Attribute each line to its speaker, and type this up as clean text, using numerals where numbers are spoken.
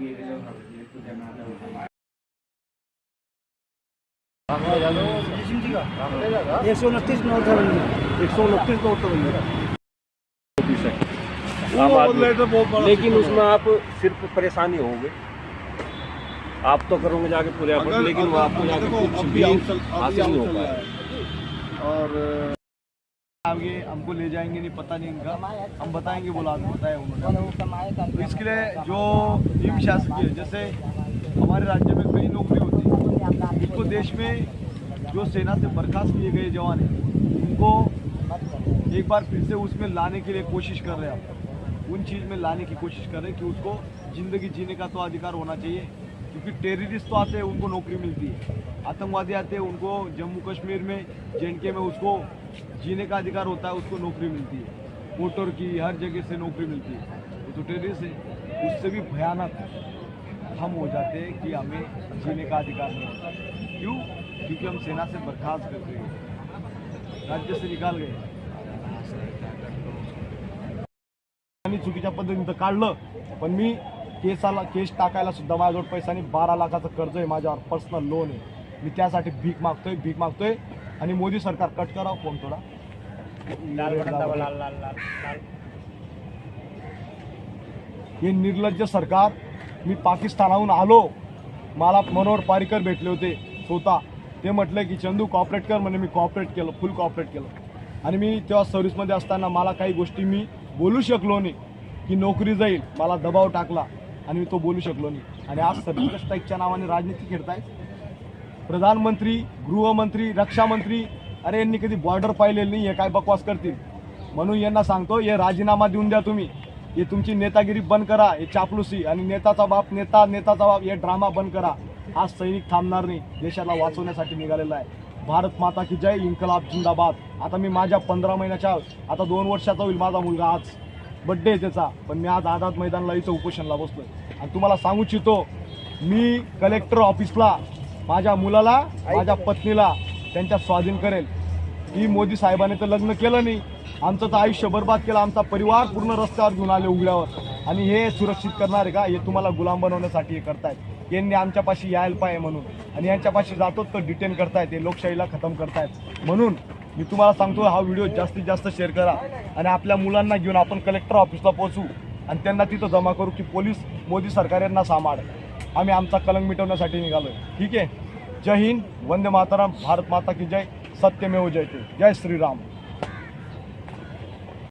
Speaker 1: 129 note है, 129 note है, लेकिन उसमें आप सिर्फ परेशानी होगी। आप तो करोगे जाके पूरे एफर्ट, लेकिन वो आपको जाके कुछ भी हासिल नहीं हो पाएगा।
Speaker 2: और आगे हमको ले जाएंगे नहीं, पता नहीं इनका, हम बताएंगे, बोला बताया उन्होंने। तो इसके लिए जो नियम शासकीय, जैसे हमारे राज्य में कई नौकरी होती है, इसको देश में जो सेना से बर्खास्त किए गए जवान हैं उनको एक बार फिर से उसमें लाने के लिए कोशिश कर रहे हैं। उन चीज़ में लाने की कोशिश कर रहे हैं कि उसको ज़िंदगी जीने का तो अधिकार होना चाहिए, क्योंकि टेररिस्ट तो आते हैं उनको नौकरी मिलती है, आतंकवादी आते हैं उनको जम्मू कश्मीर में JNK में उसको जीने का अधिकार होता है, उसको नौकरी मिलती है, मोटर की हर जगह से नौकरी मिलती है। वो तो टेररिस्ट है, उससे भी भयानक हम हो जाते हैं कि हमें जीने का अधिकार नहीं होता। क्यों? क्योंकि हम सेना से बर्खास्त कर गए, राज्य से निकाल गए। चुकीच्या पद्धतीने काढलं, पण मी केस टाकायला सुद्धा माझ्याजवळ पैसा नाही। 12 लाखाचं कर्ज आहे माझ्यावर, पर्सनल लोन आहे। मी त्यासाठी भीक मागतोय आणि मोदी सरकार कट करा फोन थोडा हे निर्लज्ज सरकार। मी पाकिस्तानाहून आलो, मला मनोहर पारीकर भेटले होते स्वतः, ते म्हटले की चंदू कॉपरेट कर, म्हणे मी कॉपरेट केलं, फुल कॉपरेट केलं। आणि मी तेव्हा सर्व्हिसमध्ये असताना मला काही गोष्टी मी बोलू शकलो नाही की नोकरी जाईल, मला दबाव टाकला आणि मी तो बोलू शकलो नाही। आणि आज सर्जिकल स्ट्राईकच्या नावाने राजनीती खेळतायत प्रधानमंत्री, गृहमंत्री, रक्षामंत्री। अरे यांनी कधी बॉर्डर पाहिलेली नाही, हे काय बकवास करतील। म्हणून यांना सांगतो, हे राजीनामा देऊन द्या तुम्ही, हे तुमची नेतागिरी बंद करा, हे चापलुसी आणि नेताचा बाप नेता, नेताचा बाप हे ड्रामा बंद करा। आज सैनिक थांबणार नाही, देशाला वाचवण्यासाठी निघालेला आहे। भारत माता की जय, इन्कलाब जिंदाबाद। आता मी माझ्या 15 महिन्याच्या, आता 2 वर्षाचा होईल माझा मुलगा, आज बड्डे आहे त्याचा, पण मी आज आझाद मैदानला इथं उपोषणला बसलोय। आणि तुम्हाला सांगू इच्छितो, मी कलेक्टर ऑफिसला माझ्या मुलाला, माझ्या पत्नीला त्यांच्या स्वाधीन करेल। ही मोदी साहेबांनी तर लग्न केलं नाही, आमचं तर आयुष्य बर्बाद केलं, आमचा परिवार पूर्ण रस्त्यावर घेऊन आले उघड्यावर। आणि हे सुरक्षित करणार आहे का? हे तुम्हाला गुलाम बनवण्यासाठी हे करतायत। यांनी आमच्यापाशी यायला पाहिजे म्हणून, आणि यांच्यापाशी जातो तर डिटेन करतायत, हे लोकशाहीला खतम करतायत। म्हणून मी तुम्हाला सांगतो, हा व्हिडिओ जास्तीत जास्त शेअर करा आणि आपल्या मुलांना घेऊन आपण कलेक्टर ऑफिसला पोहोचू आणि त्यांना तिथं जमा करू की पोलीस मोदी सरकार यांना सांभाळ, आम्ही आमचा कलंक मिटवण्यासाठी निघालोय। ठीक आहे, जय हिंद, वंदे मातरम, भारत माता की जय, सत्यमेव जयते, जय श्रीराम।